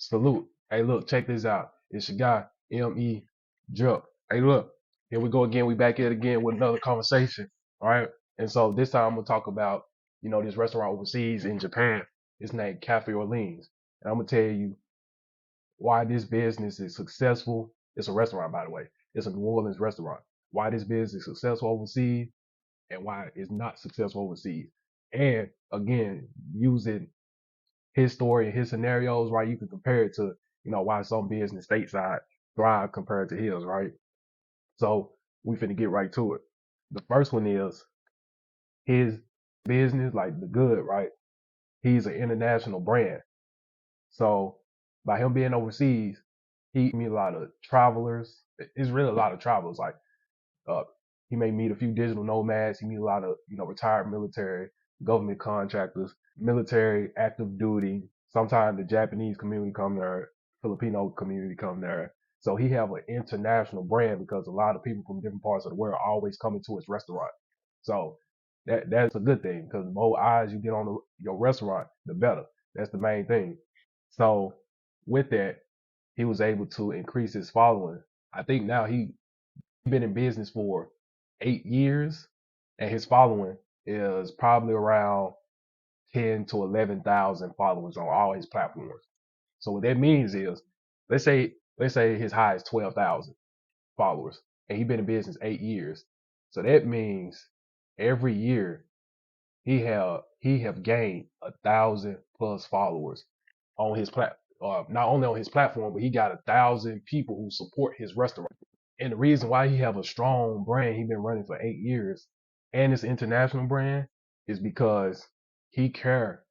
Salute. Hey, look, check this out. It's your guy, M.E. Drip. Hey, look, here we go again. We back here again with another conversation. All right. And so this time I'm going to talk about, this restaurant overseas in Japan. It's named Cafe Orleans. And I'm going to tell you why this business is successful. It's a restaurant, by the way. It's a New Orleans restaurant. Why this business is successful overseas and why it's not successful overseas. And again, using his story and his scenarios, right? You can compare it to, why some business stateside thrive compared to his, right? So we finna get right to it. The first one is his business, like the good, right? He's an international brand. So by him being overseas, he meet a lot of travelers. It's really a lot of travelers. Like, uh, he may meet a few digital nomads. He meet a lot of, retired military, government contractors, military, active duty. Sometimes the Japanese community come there, Filipino community come there. So he have an international brand because a lot of people from different parts of the world always coming to his restaurant. So that's a good thing because the more eyes you get on your restaurant, the better. That's the main thing. So with that, he was able to increase his following. I think now he been in business for 8 years, and his following is probably around 10 to 11,000 followers on all his platforms. So what that means is, let's say his high is 12,000 followers, and he's been in business 8 years. So that means every year he have gained 1,000 plus followers on his not only on his platform, but he got 1,000 people who support his restaurant. And the reason why he have a strong brand, he been running for 8 years, and it's an international brand, is because he care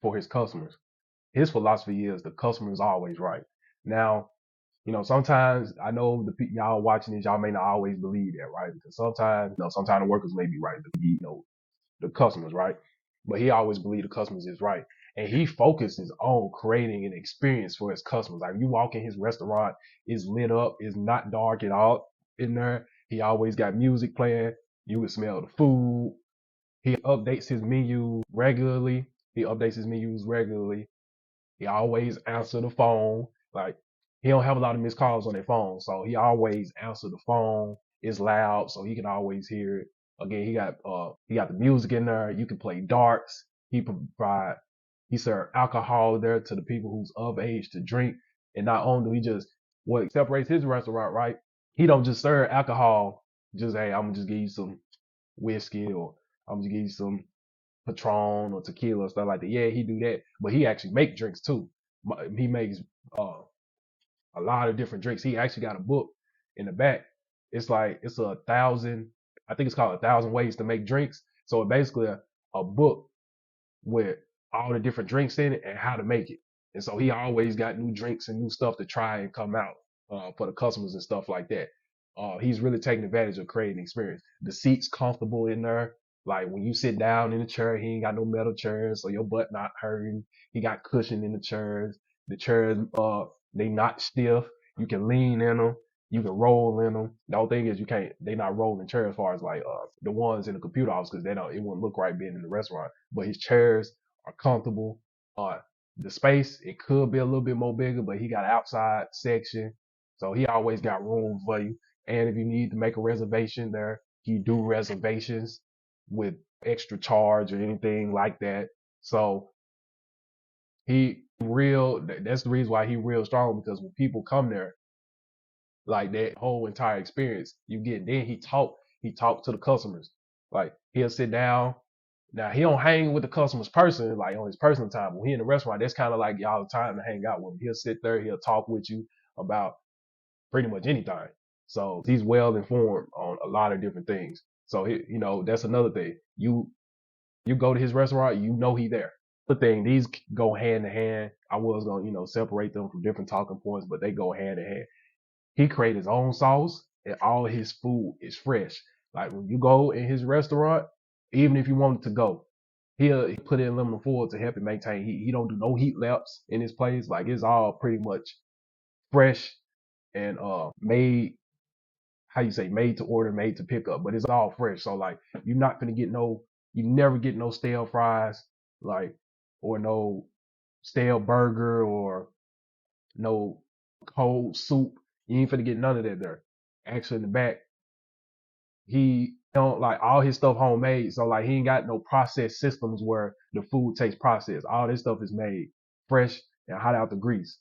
for his customers. His philosophy is the customer is always right. Now, sometimes I know y'all watching this, y'all may not always believe that, right? Because sometimes the workers may be right, but the customers, right? But he always believe the customers is right. And he focuses on creating an experience for his customers. Like you walk in his restaurant, it's lit up, it's not dark at all in there. He always got music playing. You can smell the food. He updates his menu regularly. He updates his menus regularly. He always answer the phone. Like he don't have a lot of missed calls on their phone, so he always answer the phone. It's loud, so he can always hear it. Again, he got the music in there. You can play darts. He serve alcohol there to the people who's of age to drink. And not only do he just what separates his restaurant, right? He don't just serve alcohol. Just hey, I'm gonna just give you some whiskey or I'm gonna give you some Patron or tequila or stuff like that. Yeah, he do that, but he actually make drinks too. He makes uh, a lot of different drinks. He actually got a book in the back. It's 1,000. I think it's called 1,000 Ways to Make Drinks. So it's basically a book with all the different drinks in it and how to make it. And so he always got new drinks and new stuff to try and come out for the customers and stuff like that. He's really taking advantage of creating experience. The seats comfortable in there. Like when you sit down in the chair, he ain't got no metal chairs, so your butt not hurting. He got cushion in the chairs. The chairs, they not stiff. You can lean in them. You can roll in them. The only thing is you can't. They not rolling chairs as far as like the ones in the computer office because they don't. It wouldn't look right being in the restaurant. But his chairs are comfortable. Uh, the space it could be a little bit more bigger, but he got an outside section, so he always got room for you. And if you need to make a reservation there, he do reservations with extra charge or anything like that. So he real. That's the reason why he real strong because when people come there, like that whole entire experience you get. Then he talk to the customers. Like he'll sit down. Now he don't hang with the customers person like on his personal time. When he in the restaurant, that's kind of like y'all time to hang out with him. He'll sit there, he'll talk with you about pretty much anything. So he's well informed on a lot of different things. So that's another thing. You go to his restaurant, he there. The thing, these go hand in hand. I was gonna, separate them from different talking points, but they go hand in hand. He create his own sauce, and all his food is fresh. Like when you go in his restaurant, even if you wanted to go, he'll put in aluminum foil to help it maintain heat. He don't do no heat laps in his place. Like it's all pretty much fresh and made. How you say made to order, made to pick up, but it's all fresh. So like you're not gonna get you never get no stale fries, like or no stale burger or no cold soup. You ain't finna get none of that there. Actually, in the back, he don't like all his stuff homemade. So like he ain't got no processed systems where the food tastes processed. All this stuff is made fresh and hot out the grease.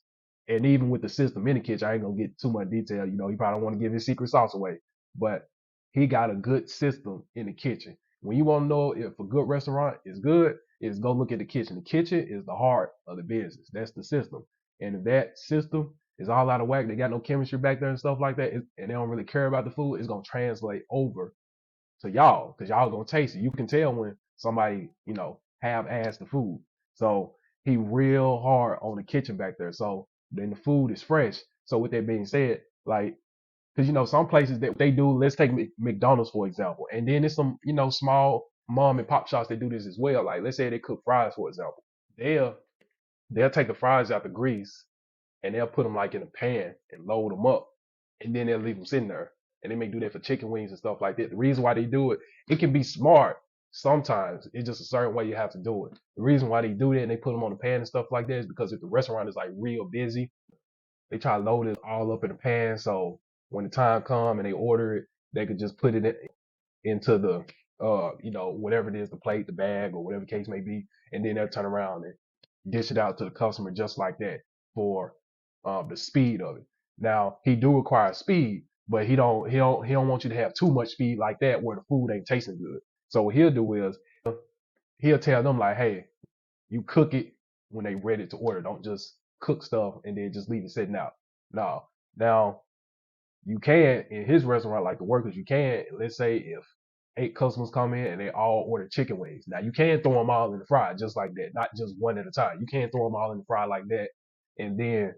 And even with the system in the kitchen, I ain't gonna get too much detail. You know, he probably don't want to give his secret sauce away, but he got a good system in the kitchen. When you want to know if a good restaurant is good, is go look at the kitchen. The kitchen is the heart of the business. That's the system. And if that system is all out of whack, they got no chemistry back there and stuff like that, and they don't really care about the food, it's gonna translate over to y'all because y'all gonna taste it. You can tell when somebody, you know, half-assed the food. So he real hard on the kitchen back there. So then the food is fresh. So with that being said, like, because you know some places that they do, let's take McDonald's for example, and then there's some you know small mom and pop shops that do this as well. Like let's say they cook fries for example, they'll they'll take the fries out the grease and they'll put them like in a pan and load them up, and then they'll leave them sitting there. And they may do that for chicken wings and stuff like that. The reason why they do it, it can be smart sometimes. It's just a certain way you have to do it. The reason why they do that and they put them on the pan and stuff like that is because if the restaurant is like real busy, they try to load it all up in the pan. So when the time come and they order it, they could just put it into the you know, whatever it is, the plate, the bag, or whatever the case may be, and then they'll turn around and dish it out to the customer just like that for the speed of it. Now he do require speed, but he don't want you to have too much speed like that where the food ain't tasting good. So what he'll do is he'll tell them like, hey, you cook it when they ready to order. Don't just cook stuff and then just leave it sitting out. No. Now you can in his restaurant, like the workers, you can. Let's say if 8 customers come in and they all order chicken wings. Now you can throw them all in the fry just like that, not just one at a time. You can't throw them all in the fry like that and then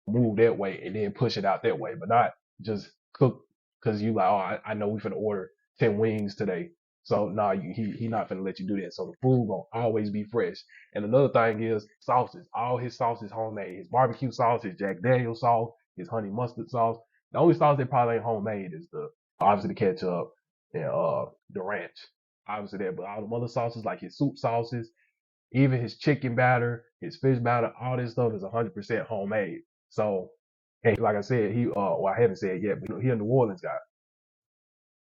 move that way and then push it out that way, but not just cook because you like, oh, I know we finna order 10 wings today. So nah, he not finna let you do that. So the food gonna always be fresh. And another thing is sauces. All his sauces homemade. His barbecue sauce, his Jack Daniel's sauce, his honey mustard sauce. The only sauce that probably ain't homemade is the obviously the ketchup and the ranch. Obviously that, but all the other sauces like his soup sauces, even his chicken batter, his fish batter, all this stuff is 100% homemade. So, and like I said, well, I haven't said it yet, but he a New Orleans guy.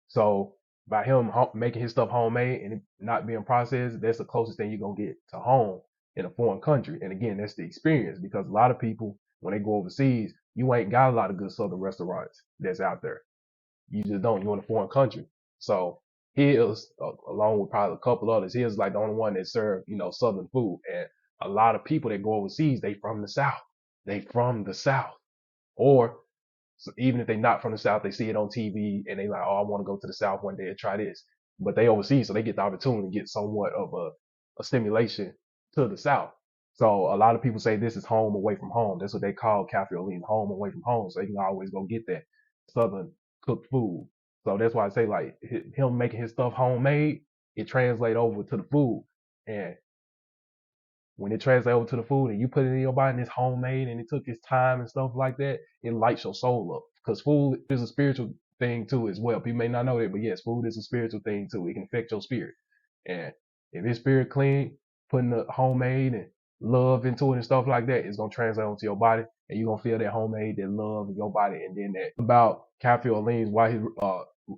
So by him making his stuff homemade and it not being processed, that's the closest thing you're gonna get to home in a foreign country. And again, that's the experience because a lot of people when they go overseas, you ain't got a lot of good southern restaurants that's out there. You just don't. You're in a foreign country. So Hills, along with probably a couple others, Hills is like the only one that serve, you know, southern food. And a lot of people that go overseas, they from the South. They from the South. Or so even if they not from the South, they see it on TV and they like, oh, I want to go to the South one day and try this. But they overseas, so they get the opportunity to get somewhat of a stimulation to the South. So a lot of people say this is home away from home. That's what they call Cafe Orleans, home away from home. So you can always go get that Southern cooked food. So that's why I say like him making his stuff homemade, it translate over to the food. And when it translates over to the food and you put it in your body and it's homemade and it took its time and stuff like that, it lights your soul up. Because food is a spiritual thing too as well. People may not know that, but yes, food is a spiritual thing too. It can affect your spirit. And if your spirit clean, putting the homemade and love into it and stuff like that, it's gonna translate onto your body and you're gonna feel that homemade, that love in your body. And then that about Cafe Orleans, why his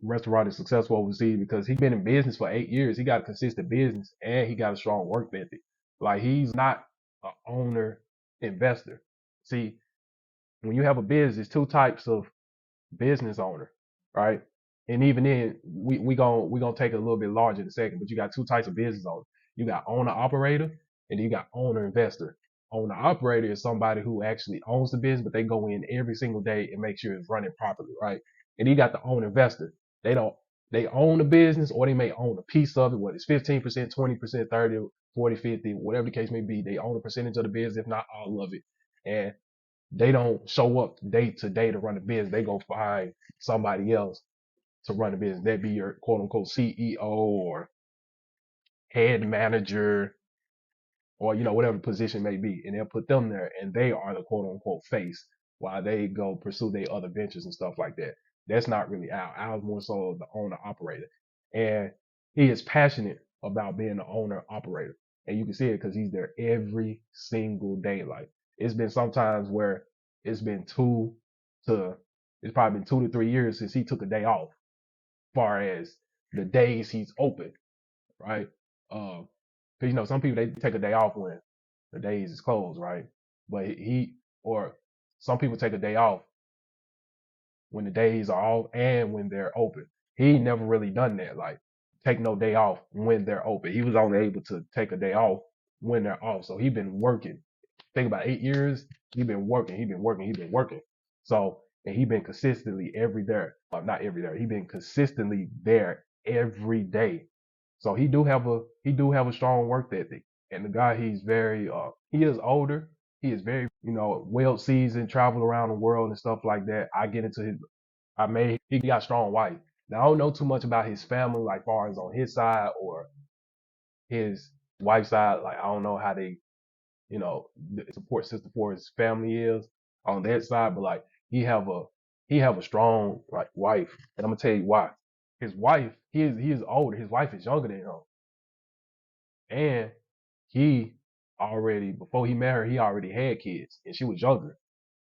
restaurant is successful overseas, because he's been in business for 8 years. He got a consistent business and he got a strong work ethic. Like he's not an owner investor. See, when you have a business, two types of business owner, right? And even then, we gonna take it a little bit larger in a second, but you got two types of business owners. You got owner operator, and then you got owner investor. Owner operator is somebody who actually owns the business, but they go in every single day and make sure it's running properly, right? And you got the owner investor. They don't they own the business or they may own a piece of it, whether it's 15%, 20%, 30, 40, 50, whatever the case may be. They own a percentage of the business, if not all of it. And they don't show up day to day to run the business. They go find somebody else to run the business. That be your quote unquote CEO or head manager or, you know, whatever the position may be. And they'll put them there and they are the quote unquote face while they go pursue their other ventures and stuff like that. That's not really Al. Al's more so the owner operator. And he is passionate about being the owner operator. And you can see it because he's there every single day. Like it's been sometimes where it's been to it's probably been 2 to 3 years since he took a day off, far as the days he's open, right? Because some people they take a day off when the days is closed, right? But or some people take a day off when the days are off and when they're open. He never really done that, like take no day off when they're open. He was only able to take a day off when they're off. So he been working. Think about 8 years. He been working. He been working. He been working. So and he been consistently every there. Not every day. He been consistently there every day. So he do have a strong work ethic. And the guy he is older. He is very, well seasoned, traveled around the world and stuff like that. He got a strong wife. Now I don't know too much about his family, like far as on his side or his wife's side. Like I don't know how the support system for his family is on that side, but like he have a strong like wife, and I'm gonna tell you why. His wife, he is older. His wife is younger than him, and he already before he met her, he already had kids, and she was younger.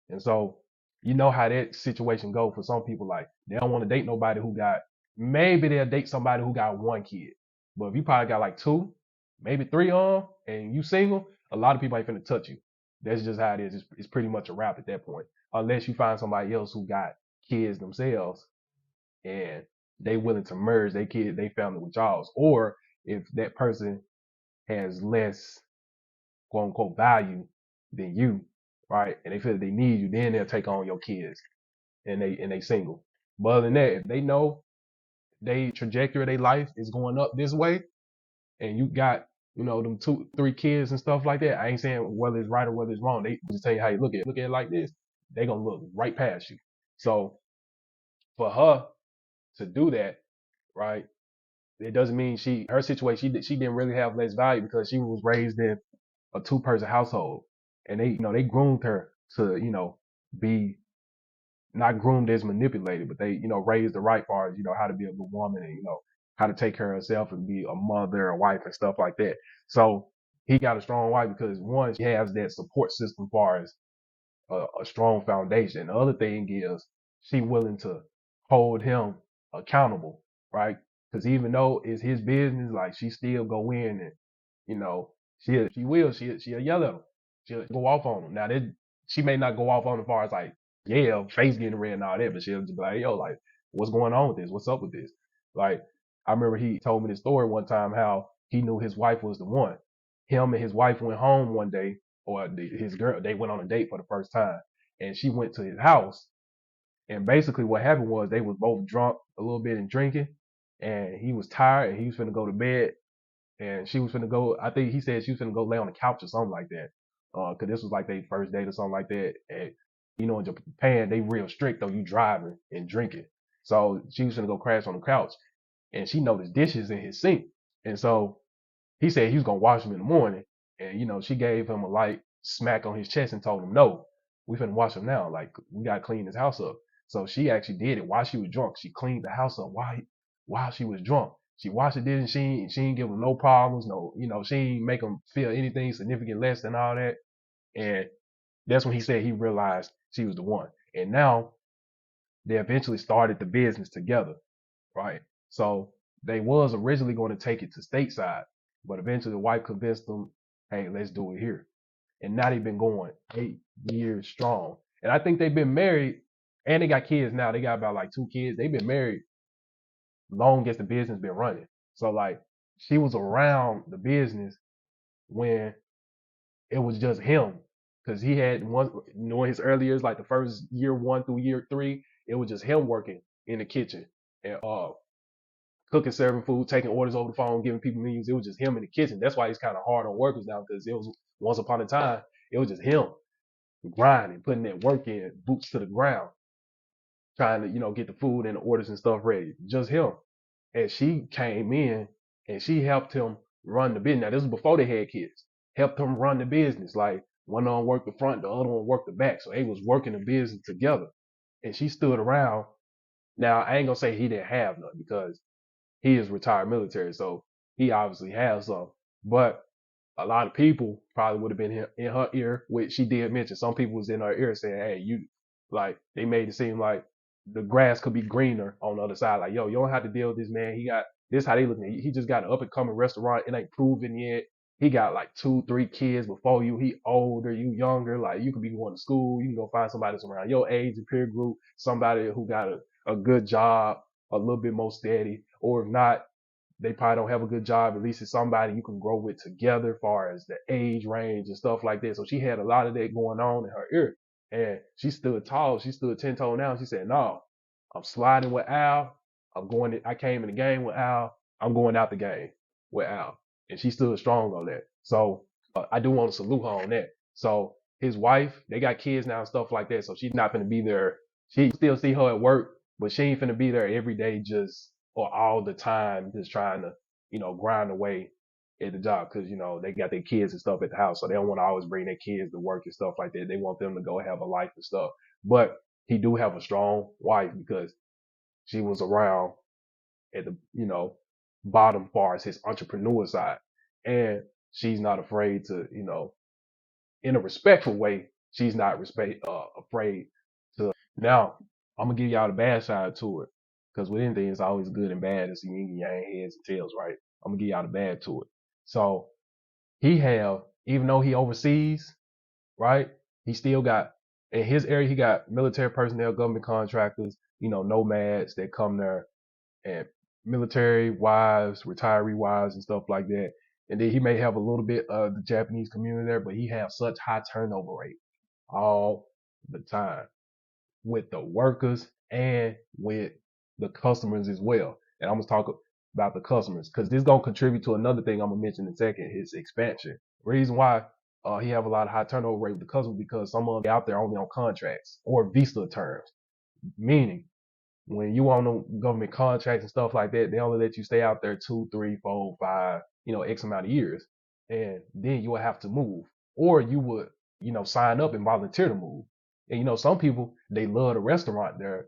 And so you know how that situation go for some people. Like they don't want to date nobody who got. Maybe they'll date somebody who got one kid, but if you probably got like two, maybe three on, and you single, a lot of people ain't finna touch you. That's just how it is. It's pretty much a wrap at that point, unless you find somebody else who got kids themselves and they willing to merge they family with y'all's, or if that person has less quote unquote value than you, right? And they feel that they need you, then they'll take on your kids and they single. But other than that, if they know they trajectory of their life is going up this way and you got, them two, three kids and stuff like that, I ain't saying whether it's right or whether it's wrong. They just tell you how you look at it. Look at it like this, they gonna look right past you. So for her to do that, right, it doesn't mean her situation, she didn't really have less value because she was raised in a two-person household, and they groomed her to be not groomed as manipulated, but they raised the right far as how to be a good woman and how to take care of herself and be a mother, a wife, and stuff like that. So he got a strong wife because one, she has that support system far as a strong foundation. The other thing is she willing to hold him accountable, right? Because even though it's his business, like she still go in and you know she'll yell at him, she'll go off on him. Now that she may not go off on him as far as like face getting red and all that, but she'll just be like, yo, like what's going on with this? What's up with this? Like I remember he told me this story one time how he knew his wife was the one. Him and his wife went home one day, or his girl, they went on a date for the first time, and she went to his house. And basically, what happened was they was both drunk a little bit and drinking, and he was tired and he was finna go to bed, and she was finna go. I think he said she was finna go lay on the couch or something like that, cause this was like their first date or something like that. And in Japan, they real strict though. You driving and drinking, so she was finna go crash on the couch, and she noticed dishes in his sink, and so he said he was gonna wash them in the morning, and she gave him a light smack on his chest and told him, "No, we finna wash them now. Like we gotta clean this house up." So she actually did it while she was drunk. She cleaned the house up while she was drunk. She washed it, didn't she ain't give him no problems, no, she ain't make him feel anything significant less than all that. And that's when he said he realized she was the one. And now they eventually started the business together, right? So they was originally going to take it to stateside, but eventually the wife convinced them, hey, let's do it here. And now they've been going 8 years strong. And I think they've been married and they got kids now. They got about like two kids. They've been married long as the business been running. So like she was around the business when it was just him. Cause he had one, his early years, like the first year 1 through year 3, it was just him working in the kitchen and cooking, serving food, taking orders over the phone, giving people menus. It was just him in the kitchen. That's why he's kind of hard on workers now, because it was once upon a time, it was just him grinding, putting that work in, boots to the ground, trying to, get the food and the orders and stuff ready. Just him. And she came in and she helped him run the business. Now, this was before they had kids. Helped him run the business. Like one of them worked the front, the other one worked the back. So they was working the business together. And she stood around. Now, I ain't gonna say he didn't have none because he is retired military, so he obviously has some. But a lot of people probably would have been in her ear, which she did mention. Some people was in her ear saying, "Hey, you," like they made it seem like the grass could be greener on the other side. Like, yo, you don't have to deal with this man. He got this. How they looking? He just got an up and coming restaurant. It ain't proven yet. He got like 2, 3 kids before you. He older, you younger. Like you could be going to school. You can go find somebody that's around your age and peer group. Somebody who got a good job, a little bit more steady, or if not, they probably don't have a good job. At least it's somebody you can grow with together, as far as the age range and stuff like that. So she had a lot of that going on in her ear, and she stood tall. She stood 10 toes down. She said, "No, I'm sliding with Al. I came in the game with Al. I'm going out the game with Al," and she stood strong on that. So I do want to salute her on that. So his wife, they got kids now and stuff like that. So she's not going to be there. She still see her at work, but she ain't finna be there every day just or all the time just trying to, grind away at the job because, they got their kids and stuff at the house. So they don't want to always bring their kids to work and stuff like that. They want them to go have a life and stuff. But he do have a strong wife because she was around at the, bottom far as his entrepreneur side. And she's not afraid to, in a respectful way, she's not afraid to. Now, I'm gonna give y'all the bad side to it, because with anything, it's always good and bad. It's yin and yang, heads and tails, right? I'm gonna give y'all the bad to it. So even though he overseas, right? He still got in his area. He got military personnel, government contractors, nomads that come there, and military wives, retiree wives, and stuff like that. And then he may have a little bit of the Japanese community there, but he have such high turnover rate all the time with the workers and with the customers as well. And I'm gonna talk about the customers because this is gonna contribute to another thing I'm gonna mention in a second: his expansion. Reason why he have a lot of high turnover rate with the customers because some of them out there only on contracts or visa terms, meaning when you on the government contracts and stuff like that, they only let you stay out there 2, 3, 4, 5, X amount of years, and then you will have to move, or you would, sign up and volunteer to move. And some people they love the restaurant there,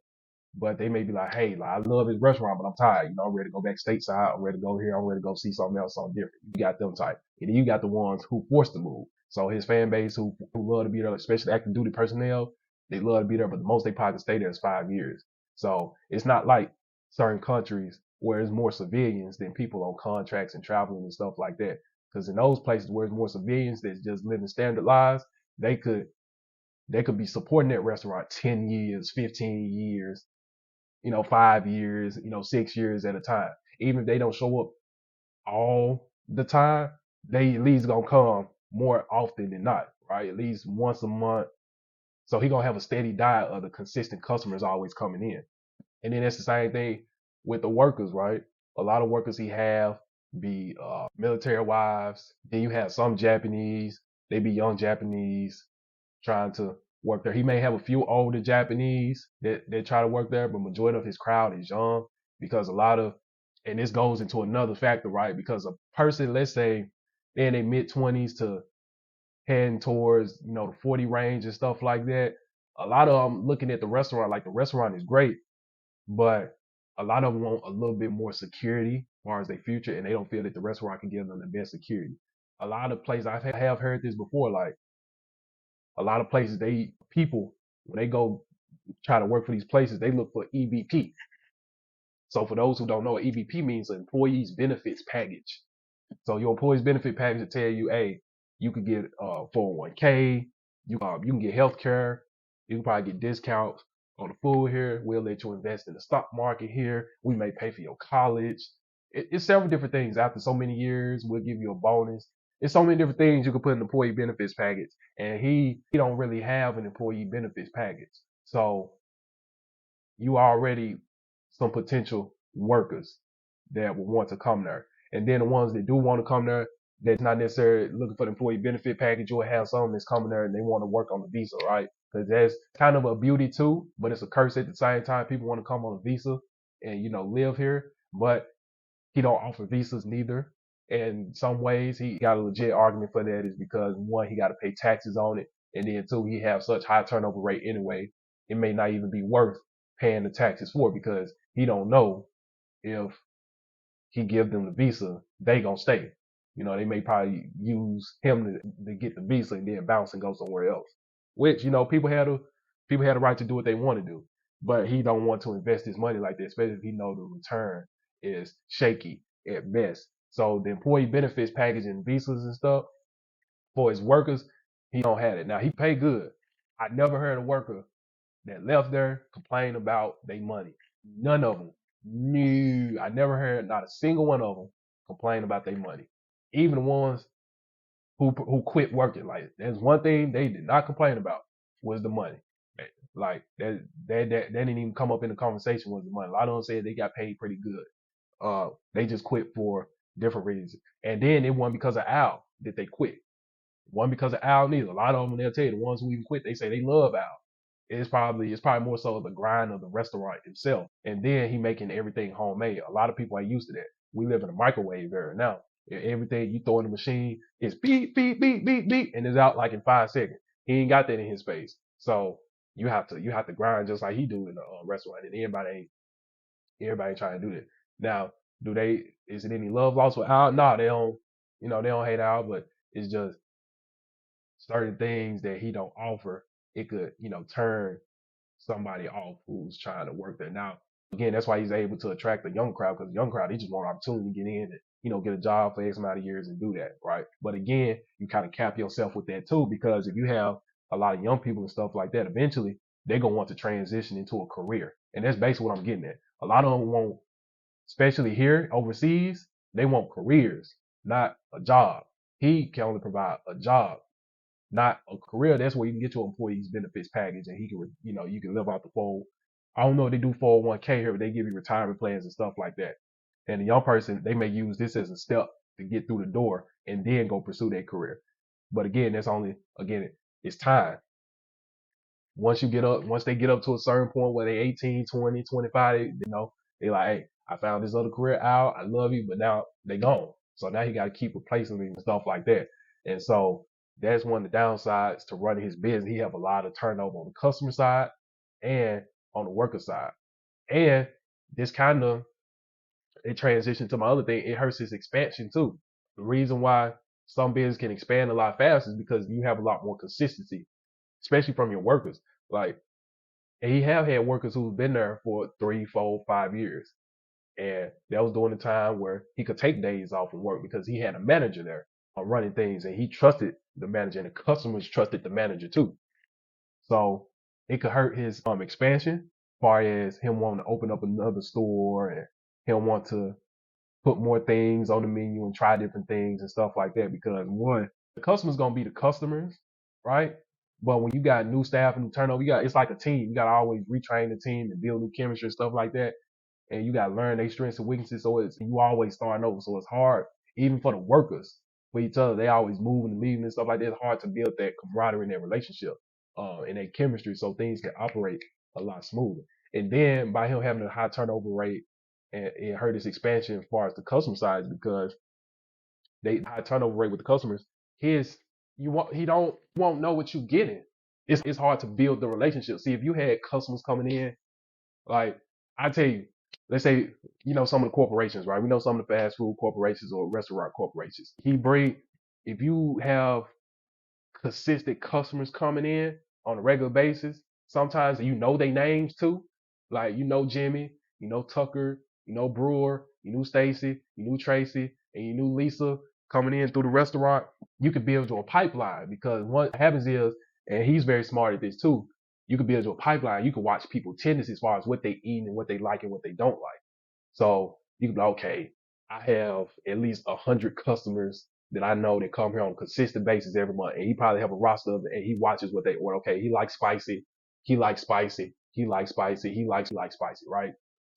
but they may be like, hey, like, I love this restaurant, but I'm tired. I'm ready to go back stateside. I'm ready to go here. I'm ready to go see something else, something different. You got them type, and then you got the ones who forced to move. So his fan base who love to be there, especially active duty personnel, they love to be there, but the most they probably stay there is 5 years. So it's not like certain countries where it's more civilians than people on contracts and traveling and stuff like that. Because in those places where it's more civilians that's just living standard lives, they could be supporting that restaurant 10 years, 15 years, 5 years, 6 years at a time. Even if they don't show up all the time, they at least gonna come more often than not, right? At least once a month. So he gonna have a steady diet of the consistent customers always coming in. And then that's the same thing with the workers, right? A lot of workers he have be military wives. Then you have some Japanese, they be young Japanese trying to work there. He may have a few older Japanese that try to work there, but majority of his crowd is young because a lot of, and this goes into another factor, right? Because a person, let's say, they're in their mid 20s to heading towards, the 40 range and stuff like that. A lot of them looking at the restaurant, like the restaurant is great, but a lot of them want a little bit more security as far as their future, and they don't feel that the restaurant can give them the best security. A lot of places I have heard this before, like a lot of places people when they go try to work for these places, they look for EBP. So for those who don't know, what EBP means employees benefits package. So your employees benefit package will tell you, hey, you could get 401k, you can get health care, you can probably get discounts on the food here. We'll let you invest in the stock market here. We may pay for your college. It's several different things. After so many years, we'll give you a bonus. It's so many different things you can put in the employee benefits package. And he don't really have an employee benefits package. So you already some potential workers that will want to come there. And then the ones that do want to come there, that's not necessarily looking for the employee benefit package, you'll have some that's coming there and they want to work on the visa, right? Because that's kind of a beauty too, but it's a curse at the same time. People want to come on a visa and, live here, but he don't offer visas neither. In some ways, he got a legit argument for that is because one, he got to pay taxes on it. And then two, he have such high turnover rate anyway, it may not even be worth paying the taxes for because he don't know if he give them the visa, they gonna stay. They may probably use him to get the visa and then bounce and go somewhere else. Which, people had a right to do what they want to do. But he don't want to invest his money like that, especially if he know the return is shaky at best. So the employee benefits package and visas and stuff for his workers, he don't have it. Now he pay good. I never heard a worker that left there complain about their money. None of them. No, I never heard not a single one of them complain about their money. Even the ones who quit working. Like there's one thing they did not complain about was the money. Like that didn't even come up in the conversation was the money. A lot of them said they got paid pretty good. They just quit for different reasons. And then it wasn't because of Al that they quit. One because of Al neither. A lot of them they'll tell you the ones who even quit, they say they love Al. It's probably more so the grind of the restaurant itself. And then he making everything homemade. A lot of people ain't used to that. We live in a microwave era now. Everything you throw in the machine is beep, beep, beep, beep, beep, and it's out like in 5 seconds. He ain't got that in his face. So you have to grind just like he do in the restaurant. And everybody ain't trying to do that. Now, is it any love lost with Al? No, they don't hate Al, but it's just certain things that he don't offer, it could, turn somebody off who's trying to work there. Now, again, that's why he's able to attract the young crowd because the young crowd, they just want an opportunity to get in and, get a job for X amount of years and do that, right? But again, you kind of cap yourself with that too, because if you have a lot of young people and stuff like that, eventually they're going to want to transition into a career. And that's basically what I'm getting at. A lot of them want, especially here overseas, they want careers, not a job. He can only provide a job, not a career. That's where you can get your employees benefits package and he can, you can live out the full. I don't know if they do 401k here, but they give you retirement plans and stuff like that. And the young person, they may use this as a step to get through the door and then go pursue their career. But again, it's time. Once they get up to a certain point where they 18, 20, 25, they like, hey, I found this other career out. I love you, but now they gone. So now he got to keep replacing me and stuff like that. And so that's one of the downsides to running his business. He have a lot of turnover on the customer side and on the worker side. And this kind of, it transitioned to my other thing. It hurts his expansion too. The reason why some business can expand a lot faster is because you have a lot more consistency, especially from your workers. Like, and he have had workers who've been there for 3, 4, 5 years. And that was during the time where he could take days off from work because he had a manager there running things and he trusted the manager and the customers trusted the manager too. So it could hurt his expansion as far as him wanting to open up another store and him want to put more things on the menu and try different things and stuff like that because one, the customer's gonna be the customers, right? But when you got new staff and new turnover, it's like a team. You gotta always retrain the team and build new chemistry and stuff like that. And you gotta learn their strengths and weaknesses. So you always starting over. So it's hard, even for the workers, for each other. They always moving and leaving and stuff like that. It's hard to build that camaraderie in their relationship, and that chemistry, so things can operate a lot smoother. And then by him having a high turnover rate, and it hurt his expansion as far as the customer side because they high turnover rate with the customers. His he don't won't know what you getting. It's hard to build the relationship. See, if you had customers coming in, like I tell you, let's say some of the corporations, right? We know some of the fast food corporations or restaurant corporations. If you have consistent customers coming in on a regular basis, sometimes you know their names too. Like Jimmy, Tucker, Brewer, Stacy, Tracy, and Lisa coming in through the restaurant. You could build your pipeline because what happens is, and he's very smart at this too. You could build your pipeline. You can watch people tendencies as far as what they eat and what they like and what they don't like. So you can be okay. I have at least 100 customers that I know that come here on a consistent basis every month, and he probably have a roster of it, and he watches what they order. Okay, he likes spicy, he likes spicy, he likes spicy, he likes spicy, right?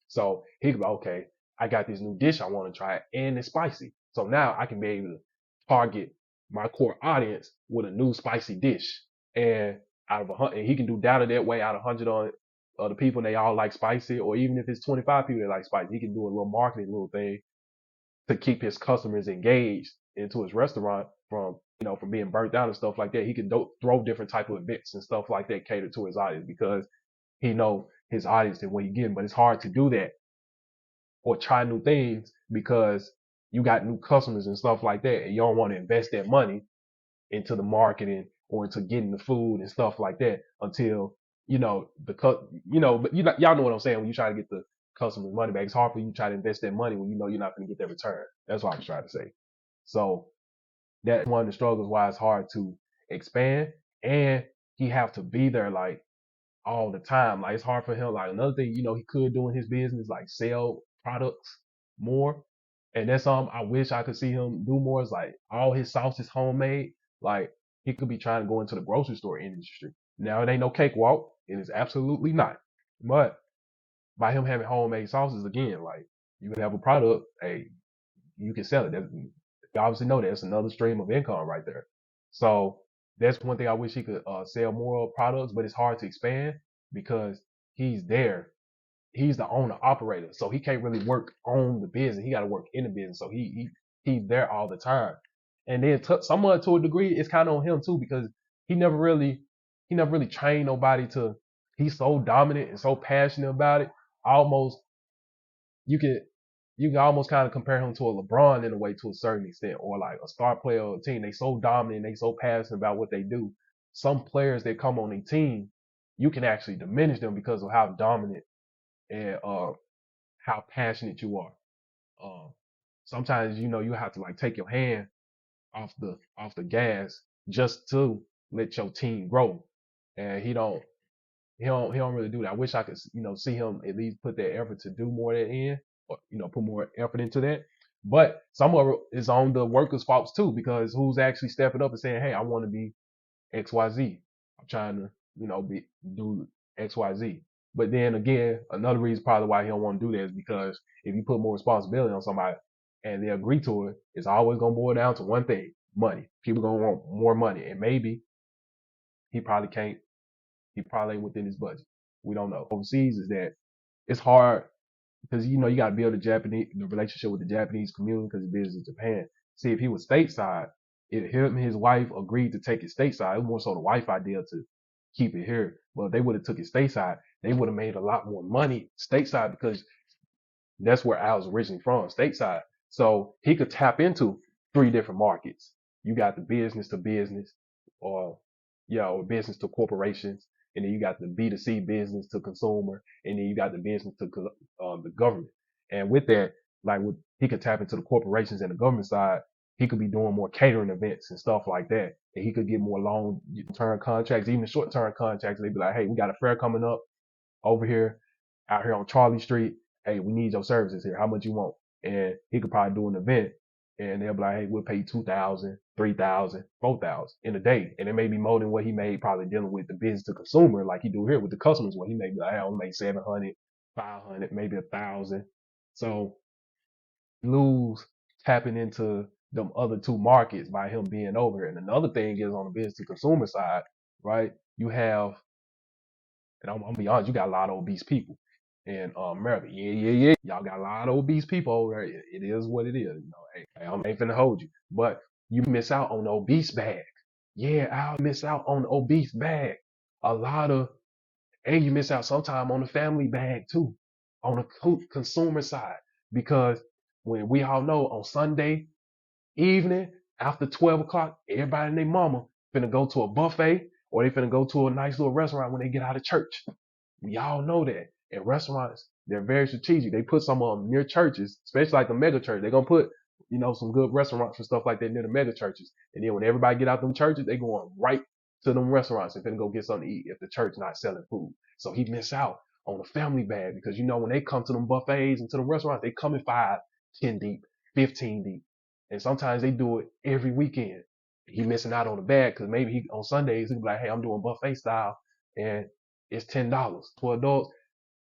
So he could be okay. I got this new dish I want to try, and it's spicy. So now I can be able to target my core audience with a new spicy dish, and out of 100, and he can do data that way out of 100 on the people, and they all like spicy, or even if it's 25 people that like spicy, he can do a little marketing little thing to keep his customers engaged into his restaurant from being burnt out and stuff like that. He can throw different type of events and stuff like that cater to his audience because he know his audience and what he getting. But it's hard to do that or try new things because you got new customers and stuff like that, and you don't want to invest that money into the marketing or into getting the food and stuff like that until but y'all know what I'm saying when you try to get the customers money back. It's hard for you to try to invest that money when you know you're not going to get that return. That's what I was trying to say. So that's one of the struggles why it's hard to expand, and he have to be there like all the time. Like it's hard for him. Like another thing, he could do in his business, like sell products more. And that's something I wish I could see him do more. Is like all his sauce is homemade. Like he could be trying to go into the grocery store industry. Now it ain't no cakewalk. It is absolutely not. But by him having homemade sauces again, like you can have a product, hey, you can sell it. You obviously know that's another stream of income right there. So that's one thing I wish he could sell more products, but it's hard to expand because he's there. He's the owner operator, so he can't really work on the business. He got to work in the business, so he's there all the time. And then somewhat to a degree, it's kind of on him too because he never really he never really trained nobody to. He's so dominant and so passionate about it. Almost you can you can almost kind of compare him to a LeBron in a way to a certain extent, or like a star player on a team. They so dominant, they so passionate about what they do. Some players that come on a team, you can actually diminish them because of how dominant and how passionate you are. Um, Sometimes you have to like take your hand off the gas just to let your team grow, and he don't really do that. I wish I could see him at least put that effort to do more of that in, or put more effort into that. But some of it is on the workers' faults too, because who's actually stepping up and saying, "Hey, I want to be XYZ. I'm trying to do XYZ." But then again, another reason probably why he don't want to do that is because if you put more responsibility on somebody and they agree to it, it's always gonna boil down to one thing: money. People gonna want more money, and maybe he probably can't he probably ain't within his budget. We don't know. Overseas is that it's hard because you got to build the relationship with the Japanese community because he business in Japan. See, if he was stateside, if him and his wife agreed to take it stateside, it was more so the wife idea to keep it here. But if they would have took it stateside, they would have made a lot more money stateside because that's where Al was originally from, stateside. So he could tap into three different markets. You got the business to business, or or business to corporations, and then you got the B2C business to consumer, and then you got the business to the government. And with that, he could tap into the corporations and the government side. He could be doing more catering events and stuff like that, and he could get more long-term contracts, even short-term contracts. They'd be like, "Hey, we got a fair coming up over here, out here on Charlie Street. Hey, we need your services here. How much you want?" And he could probably do an event and they'll be like, "Hey, we'll pay 2,000, 3,000, 4,000 in a day." And it may be more than what he made probably dealing with the business to consumer like he do here with the customers, where he may be like, "Hey, I only make 700, 500, maybe 1,000." So lose tapping into them other two markets by him being over here. And another thing is on the business to consumer side, right? You have, and I'm gonna be honest, you got a lot of obese people in America. Yeah, yeah, yeah. Y'all got a lot of obese people over there. It is what it is. Hey, I ain't finna hold you, but you miss out on the obese bag. Yeah, I'll miss out on the obese bag. A lot of, and you miss out sometime on the family bag too, on the consumer side, because when we all know on Sunday evening after 12 o'clock, everybody and their mama finna go to a buffet or they finna go to a nice little restaurant when they get out of church. We all know that. And restaurants, they're very strategic. They put some of them near churches, especially like the mega church. They're gonna put, some good restaurants and stuff like that near the mega churches. And then when everybody get out them churches, they going right to them restaurants and finna go get something to eat if the church not selling food. So he miss out on the family bag because when they come to them buffets and to them restaurants, they come in 5, 10 deep, 15 deep. And sometimes they do it every weekend. He missing out on the bag because maybe he on Sundays he be like, "Hey, I'm doing buffet style and it's $10 for adults,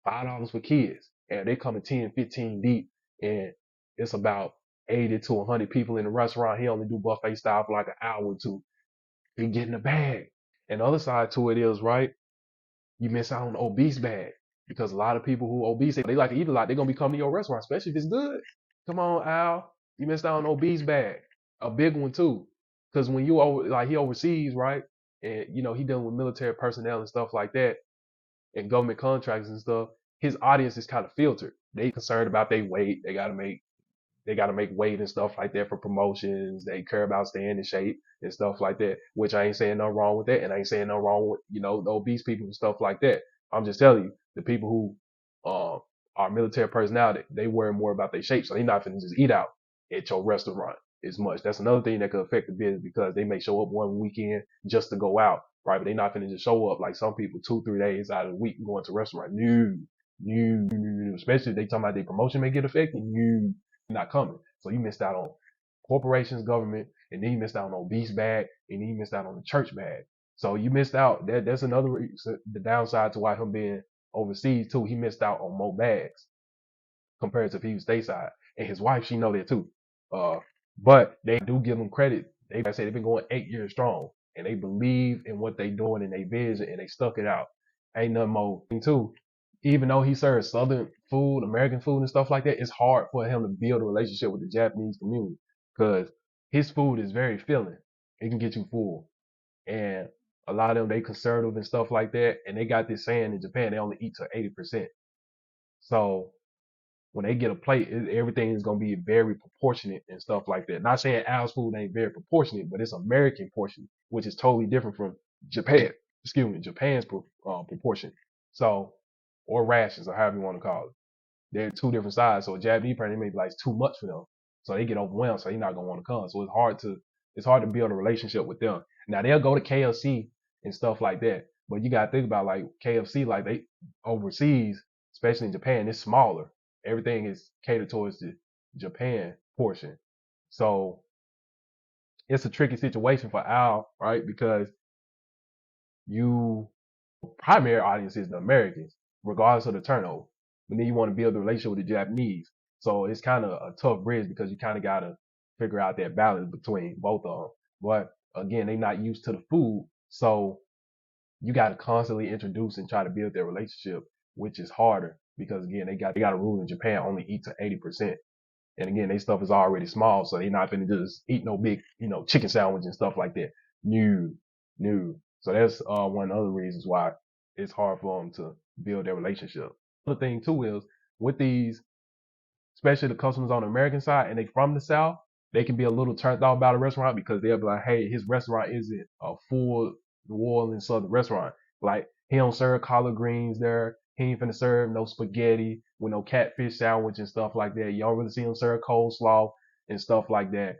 $5 for kids." And they come in 10, 15 deep and it's about 80 to 100 people in the restaurant. He only do buffet style for like an hour or two. He getting the bag. And the other side to it is, right, you miss out on the obese bag because a lot of people who are obese, they like to eat a lot. They're going to be coming to your restaurant, especially if it's good. Come on, Al. You missed out on obese bag, a big one too. Because when he overseas, right, and he dealing with military personnel and stuff like that, and government contracts and stuff. His audience is kind of filtered. They concerned about their weight. They got to make they got to make weight and stuff like that for promotions. They care about staying in shape and stuff like that, which I ain't saying no wrong with that. And I ain't saying no wrong with, the obese people and stuff like that. I'm just telling you, the people who, are military personnel, they worry more about their shape. So they not finna just eat out at your restaurant as much. That's another thing that could affect the business because they may show up one weekend just to go out, right? But they not finna just show up like some people 2-3 days out of the week going to a restaurant. No, especially if they talking about their promotion may get affected. No, not coming. So you missed out on corporations, government, and then you missed out on obese bag, and then you missed out on the church bag. So you missed out. That's another reason, the downside to why him being overseas too. He missed out on more bags compared to if he was stateside. And his wife, she know that too. Uh, but they do give him credit. They say they've been going 8 years strong, and they believe in what they doing and they vision, and they stuck it out. Ain't nothing more thing too. Even though he serves Southern food, American food, and stuff like that, it's hard for him to build a relationship with the Japanese community because his food is very filling. It can get you full, and a lot of them they conservative and stuff like that, and they got this saying in Japan they only eat to 80%. So when they get a plate, everything is gonna be very proportionate and stuff like that. Not saying Al's food ain't very proportionate, but it's American portion, which is totally different from Japan. Excuse me, Japan's proportion. So, or rations, or however you want to call it. They're two different sides. So a Japanese person, may be like it's too much for them, so they get overwhelmed. So they're not gonna want to come. So it's hard to build a relationship with them. Now they'll go to KFC and stuff like that, but you gotta think about like KFC, like they overseas, especially in Japan, it's smaller. Everything is catered towards the Japan portion. So it's a tricky situation for Al, right? Because you primary audience is the Americans, regardless of the turnover. But then you want to build a relationship with the Japanese. So it's kind of a tough bridge because you kind of got to figure out that balance between both of them. But again, they're not used to the food. So you got to constantly introduce and try to build their relationship, which is harder because again, they got a rule in Japan only eat to 80%. And again, their stuff is already small, so they're not gonna just eat no big, chicken sandwich and stuff like that. New, new. So that's one of the other reasons why it's hard for them to build their relationship. The thing too is with these, especially the customers on the American side, and they from the South, they can be a little turned off about a restaurant because they'll be like, hey, his restaurant isn't a full New Orleans Southern restaurant. Like he don't serve collard greens there. He ain't finna serve no spaghetti with no catfish sandwich and stuff like that. You don't really see him serve coleslaw and stuff like that.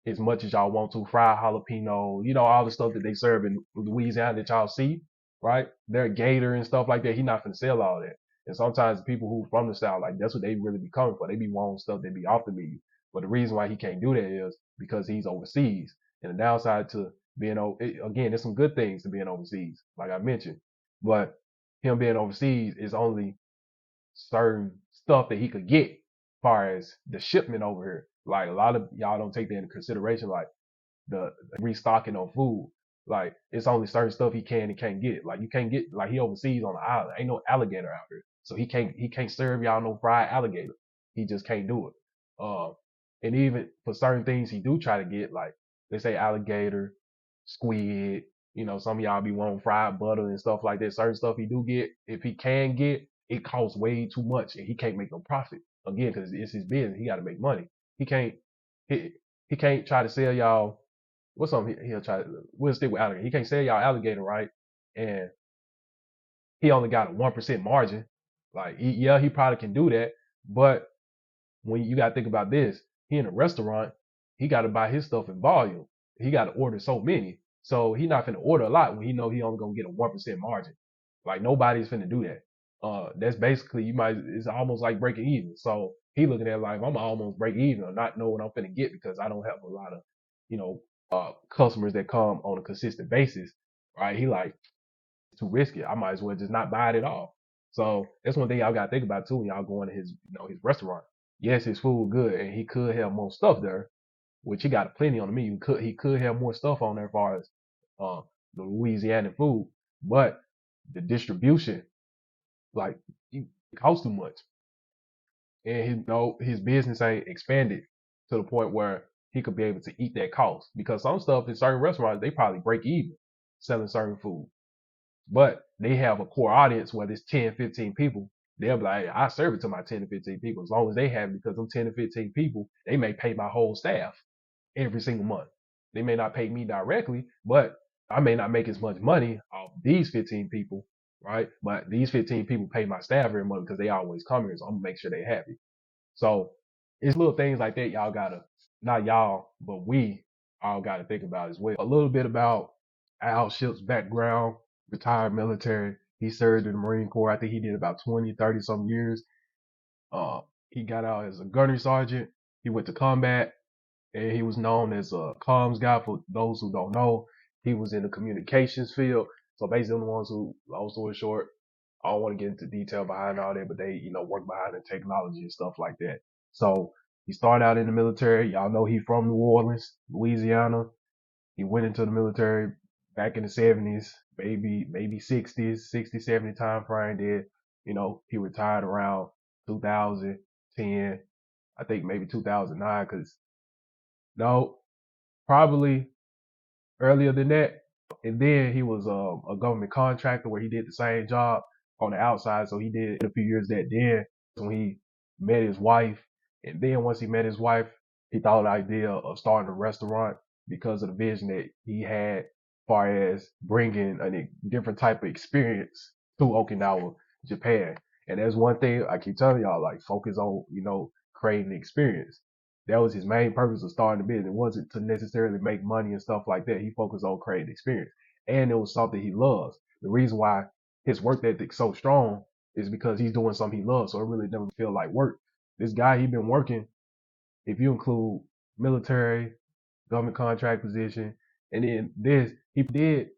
As much as y'all want to, fried jalapeno, all the stuff that they serve in Louisiana that y'all see, right? Their gator and stuff like that. He not finna sell all that. And sometimes the people who from the South, like that's what they really be coming for. They be wanting stuff that be off the menu. But the reason why he can't do that is because he's overseas. And the downside to being again, there's some good things to being overseas, like I mentioned. But him being overseas is only certain stuff that he could get as far as the shipment over here. Like a lot of y'all don't take that into consideration, like the restocking on food. Like it's only certain stuff he can and can't get. Like you can't get like he overseas on the island. Ain't no alligator out here. So he can't serve y'all no fried alligator. He just can't do it. And even for certain things he do try to get, like they say alligator, squid, some of y'all be wanting fried butter and stuff like that. Certain stuff he do get, if he can get, it costs way too much and he can't make no profit. Again, because it's his business. He gotta make money. He can't he can't try to sell y'all what's something he'll try to, we'll stick with alligator. He can't sell y'all alligator, right? And he only got a 1% margin. Like, he probably can do that. But when you got to think about this, he in a restaurant, he got to buy his stuff in volume. He got to order so many. So he not finna order a lot when he know he only gonna get a 1% margin. Like nobody's finna do that. That's basically, it's almost like breaking even. So he looking at it like, I'm almost break even or not know what I'm finna get because I don't have a lot of, customers that come on a consistent basis, right? He like, it's too risky. I might as well just not buy it at all. So that's one thing y'all gotta think about too when y'all going to his, his restaurant. Yes, his food good and he could have more stuff there, which he got plenty on the menu. He could have more stuff on there as far as the Louisiana food, but the distribution, like, it costs too much, and his business ain't expanded to the point where he could be able to eat that cost. Because some stuff in certain restaurants they probably break even selling certain food, but they have a core audience where there's 10, 15 people they'll be like, hey, I serve it to my 10 to 15 people as long as they have it, because them 10 to 15 people, they may pay my whole staff every single month. They may not pay me directly, but I may not make as much money off these 15 people, right? But these 15 people pay my staff every month because they always come here. So I'm gonna make sure they're happy. So it's little things like that y'all gotta, not y'all, but we all gotta think about as well. A little bit about Al Ship's background: retired military. He served in the Marine Corps. I think he did about 20, 30 some years. Uh, he got out as a gunnery sergeant. He went to combat, and he was known as a comms guy. For those who don't know, he was in the communications field. So basically, the ones who, long story short, I don't want to get into detail behind all that, but they, work behind the technology and stuff like that. So he started out in the military. Y'all know he from New Orleans, Louisiana. He went into the military back in the 70s, maybe 60s, 60, 70 time frame. Then, he retired around 2010, I think maybe 2009, because no, probably earlier than that. And then he was a government contractor where he did the same job on the outside. So he did a few years that. Then when he met his wife, and then once he met his wife, he thought the idea of starting a restaurant because of the vision that he had, as far as bringing a different type of experience to Okinawa, Japan. And that's one thing I keep telling y'all, like, focus on, creating the experience. That was his main purpose of starting the business. It wasn't to necessarily make money and stuff like that. He focused on creating experience. And it was something he loves. The reason why his work ethic's so strong is because he's doing something he loves. So it really doesn't feel like work. This guy, he been working, if you include military, government contract position, and then this, he did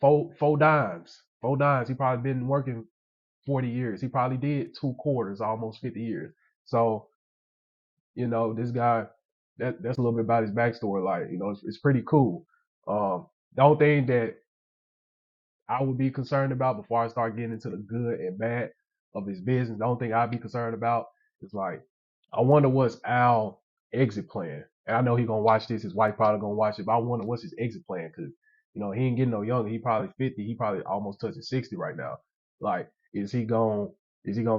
four dimes. Four dimes. He probably been working 40 years. He probably did 2 quarters, almost 50 years. So this guy, that's a little bit about his backstory. Like, it's pretty cool. The only thing that I would be concerned about before I start getting into the good and bad of his business, the only thing I'd be concerned about is, like, I wonder what's Al's exit plan. And I know he gonna watch this. His wife probably gonna watch it, but I wonder what's his exit plan, because he ain't getting no younger. He probably 50. He probably almost touching 60 right now. Like, is he gonna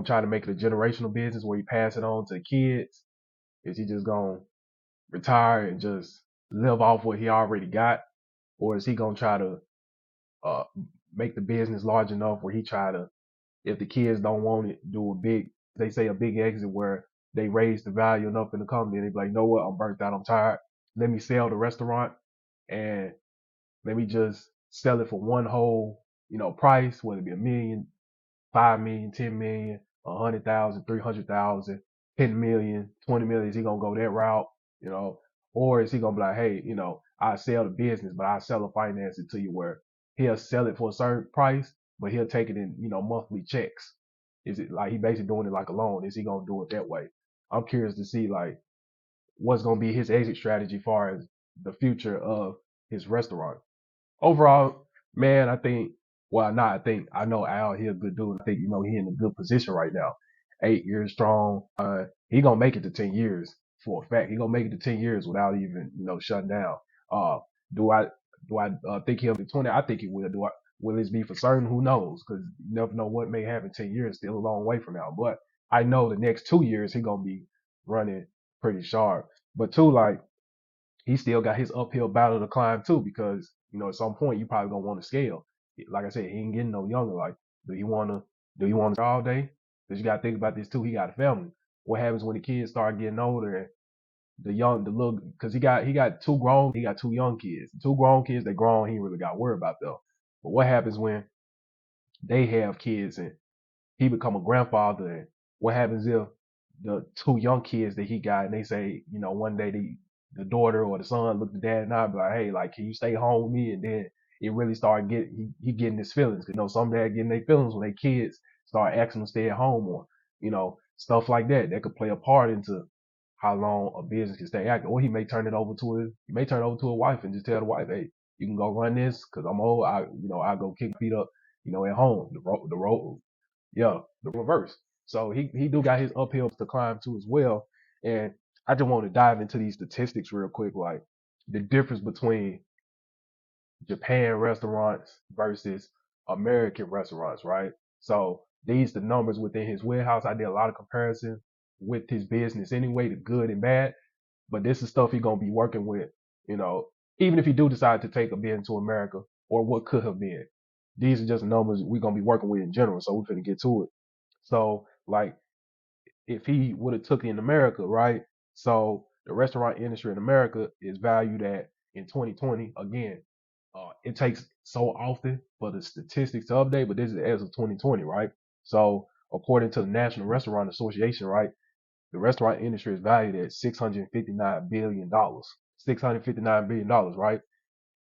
try to make it a generational business where he pass it on to kids? Is he just gonna retire and just live off what he already got, or is he gonna try to uh, make the business large enough where he try to, if the kids don't want it, do they say a big exit where they raise the value enough in the company and they be like, you know what, I'm burnt out, I'm tired. Let me sell the restaurant and let me just sell it for one whole, price, whether it be 1 million, 5 million, 10 million, 100,000, 300,000, 10 million, 20 million. Is he gonna go that route? You know, or is he gonna be like, hey, I sell the business, but I sell a finance it to you where he'll sell it for a certain price, but he'll take it in, monthly checks. Is it like he basically doing it like a loan? Is he gonna do it that way? I'm curious to see, like, what's gonna be his exit strategy as far as the future of his restaurant. Overall, man, I think, well, not I think, I know Al, he a good dude. I think, he in a good position right now. 8 years strong. He gonna make it to 10 years for a fact. He gonna make it to 10 years without even, shutting down. Uh, do I, think he'll be 20? I think he will. Will this be for certain? Who knows? Cause you never know what may happen 10 years, still a long way from now. But I know the next 2 years, he gonna be running pretty sharp. But too, like, he still got his uphill battle to climb too, because at some point you probably gonna want to scale. Like I said, he ain't getting no younger. Like, do you want to all day? Because you got to think about this too. He got a family. What happens when the kids start getting older and the little, because he got two young kids. Two grown kids, they grown. He ain't really got to worry about them. But what happens when they have kids and he become a grandfather? And what happens if the two young kids that he got, and they say, one day the daughter or the son look at dad and I be like, hey, like, can you stay home with me? And then it really started he getting his feelings. Cause some dad getting their feelings when their kids start asking them to stay at home, or, stuff like that. That could play a part into how long a business can stay active. Or he may turn it over to a wife and just tell the wife, hey, you can go run this because I'm old. I go kick feet up, at home. The road, yeah, the reverse. So he do got his uphills to climb too as well. And I just want to dive into these statistics real quick, like the difference between Japan restaurants versus American restaurants, right? So These the numbers within his warehouse. I did a lot of comparison with his business anyway, the good and bad. But this is stuff he gonna be working with, you know, even if he do decide to take a bid to America or what could have been. These are just numbers we're gonna be working with in general. So we're finna get to it. So like if he would have took it in America, right? So the restaurant industry in America is valued at in 2020 again. It takes so often for the statistics to update, but this is as of 2020, right? So according to the National Restaurant Association, right, the restaurant industry is valued at $659 billion. $659 billion, right?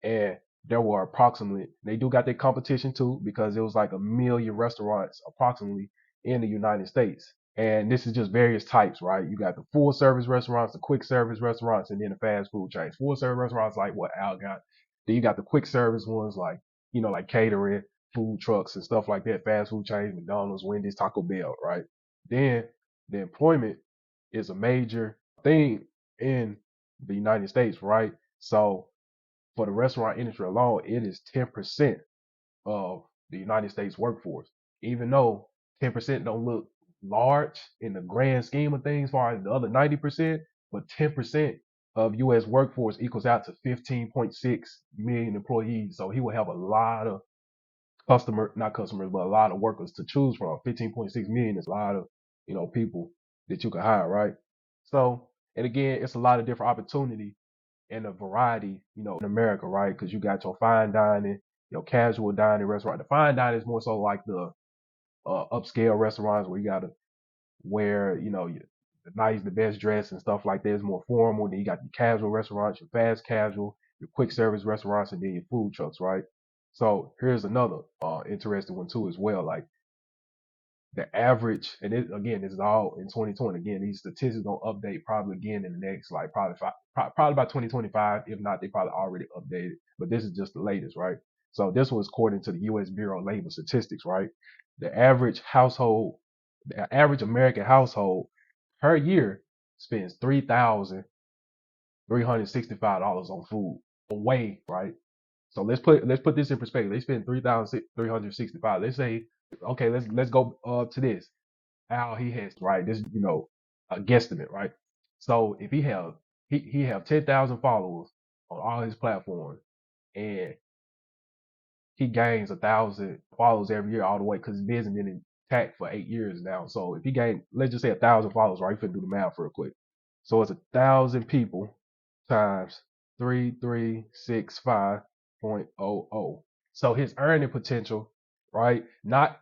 And there were approximately, they do got their competition too, because it was like a million restaurants approximately in the United States. And this is just various types, right? You got the full service restaurants, the quick service restaurants, and then the fast food chains. Full service restaurants like what Al got. Then you got the quick service ones like, like catering, food trucks and stuff like that, fast food chains, McDonald's, Wendy's, Taco Bell, right? Then the employment is a major thing in the United States, right? So for the restaurant industry alone, it is 10% of the United States workforce. Even though 10% don't look large in the grand scheme of things, as far as the other 90%, but 10% of U.S. workforce equals out to 15.6 million employees. So he will have a lot of not customers, but a lot of workers to choose from. 15.6 million is a lot of, people that you can hire, right? So, and again, it's a lot of different opportunity and a variety, in America, right? Because you got your fine dining, your casual dining restaurant. The fine dining is more so like the upscale restaurants where you got to wear, the nice, the best dress and stuff like that. It's more formal. Then you got your casual restaurants, your fast casual, your quick service restaurants, and then your food trucks, right? So here's another interesting one too as well. Like the average, and this is all in 2020. Again, these statistics don't update probably again in the next like probably by 2025. If not, they probably already updated. But this is just the latest, right? So this was according to the U.S. Bureau of Labor Statistics, right? The average household, the average American household per year spends $3,365 on food away, right? So let's put this in perspective. They spend 3,365. Let's say, okay, let's go to this. Al he has, right? This a guesstimate, right? So if he have 10,000 followers on all his platforms, and he gains 1,000 followers every year all the way because his business been intact for 8 years now. So if he gained, let's just say 1,000 followers, right? You can do the math real quick. So it's 1,000 people times 3,365.00. So his earning potential, right? Not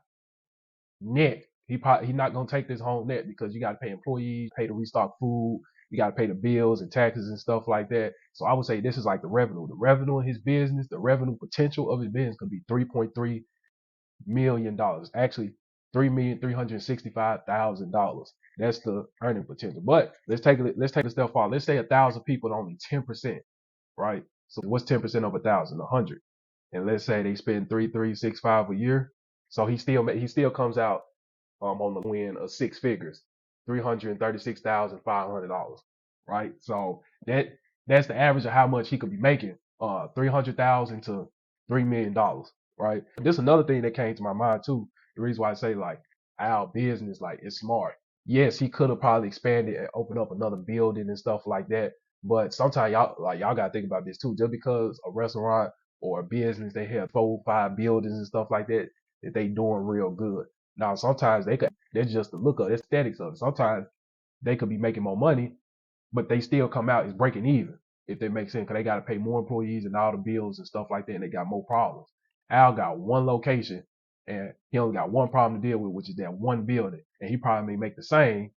net. He not gonna take this home net because you got to pay employees, pay to restock food, you got to pay the bills and taxes and stuff like that. So I would say this is like the revenue. The revenue in his business, the revenue potential of his business could be $3.3 million. Actually, $3,365,000. That's the earning potential. But let's take a step forward. Let's say 1,000 people, only 10%, right? So what's 10% of 1,000? 100. And let's say they spend 3,365 a year. So he still comes out on the win of six figures, $336,500, right? So that's the average of how much he could be making, 300,000 to $3 million, right? This is another thing that came to my mind too. The reason why I say like our business like is smart. Yes, he could have probably expanded and opened up another building and stuff like that. But sometimes y'all gotta think about this too. Just because a restaurant or a business they have 4, 5 buildings and stuff like that, that they doing real good. Now, sometimes that's just the look of aesthetics of it. Sometimes they could be making more money, but they still come out as breaking even, if that makes sense, because they got to pay more employees and all the bills and stuff like that, and they got more problems. Al got one location, and he only got one problem to deal with, which is that one building, and he probably may make the same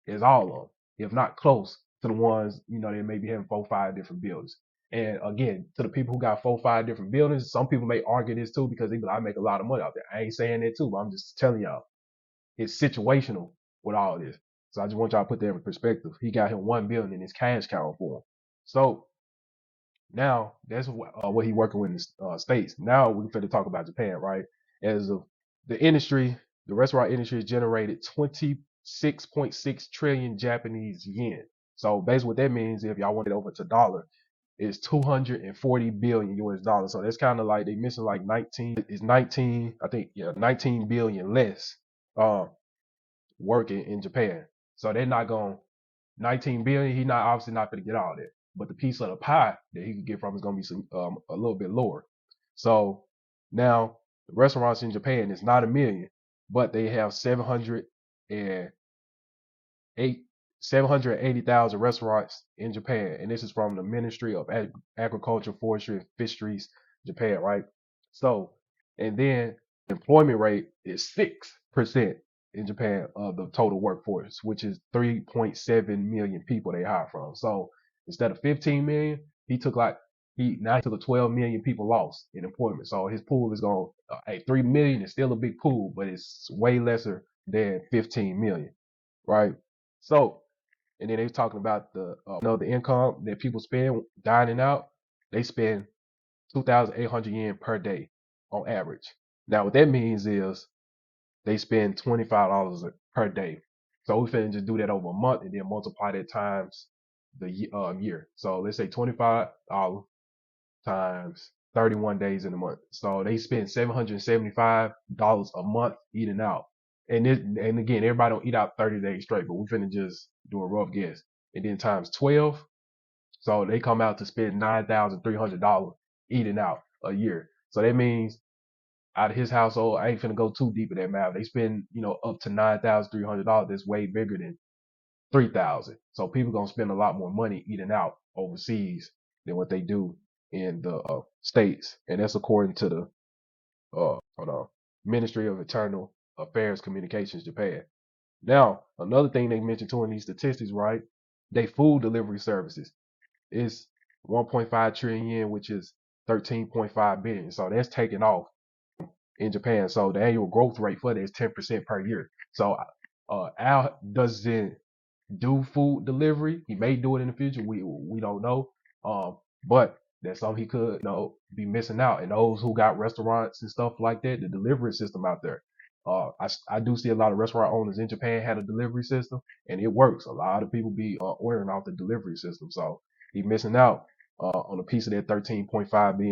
as all of them, if not close to the ones, they may be having 4, 5 different buildings. And again, to the people who got 4, 5 different buildings, some people may argue this too because they be like, I make a lot of money out there. I ain't saying that too, but I'm just telling y'all, it's situational with all this. So I just want y'all to put that in perspective. He got him 1 billion in his cash cow for him. So now that's what he working with in the States. Now we're going to talk about Japan, right? As of the industry, the restaurant industry has generated 26.6 trillion Japanese yen. So basically what that means, if y'all want it over to dollar, is 240 billion US dollars. So that's kind of like they missing like 19, I think, 19 billion less uh, working in Japan. So they're not going 19 billion. He not obviously not going to get all that, but the piece of the pie that he could get from is going to be some a little bit lower. So now the restaurants in Japan is not a million, but they have 780,000 restaurants in Japan, and this is from the Ministry of Agriculture, Forestry, and Fisheries, Japan, right? So, and then employment rate is 6% in Japan of the total workforce, which is 3.7 million people they hire from. So instead of 15 million, he took like he now he took a 12 million people lost in employment. So his pool is going, 3 million is still a big pool, but it's way lesser than 15 million, right? So and then they was talking about the income that people spend dining out. They spend 2,800 yen per day on average. Now what that means is they spend $25 per day. So we finna just do that over a month and then multiply that times the year. So let's say $25 times 31 days in a month. So they spend $775 a month eating out. And again, everybody don't eat out 30 days straight, but we finna just do a rough guess. And then times 12, so they come out to spend $9,300 eating out a year. So that means out of his household, I ain't finna go too deep in that math. They spend, up to $9,300. That's way bigger than 3,000. So people gonna spend a lot more money eating out overseas than what they do in the states, and that's according to the hold on, Ministry of Internal Affairs Communications, Japan. Now, another thing they mentioned too in these statistics, right? They food delivery services is 1.5 trillion yen, which is 13.5 billion. So that's taking off in Japan. So the annual growth rate for that is 10% per year. So Al doesn't do food delivery. He may do it in the future. We don't know. But that's something he could, be missing out. And those who got restaurants and stuff like that, the delivery system out there. I do see a lot of restaurant owners in Japan had a delivery system, and it works. A lot of people be ordering off the delivery system, so he missing out on a piece of that 13.5 billion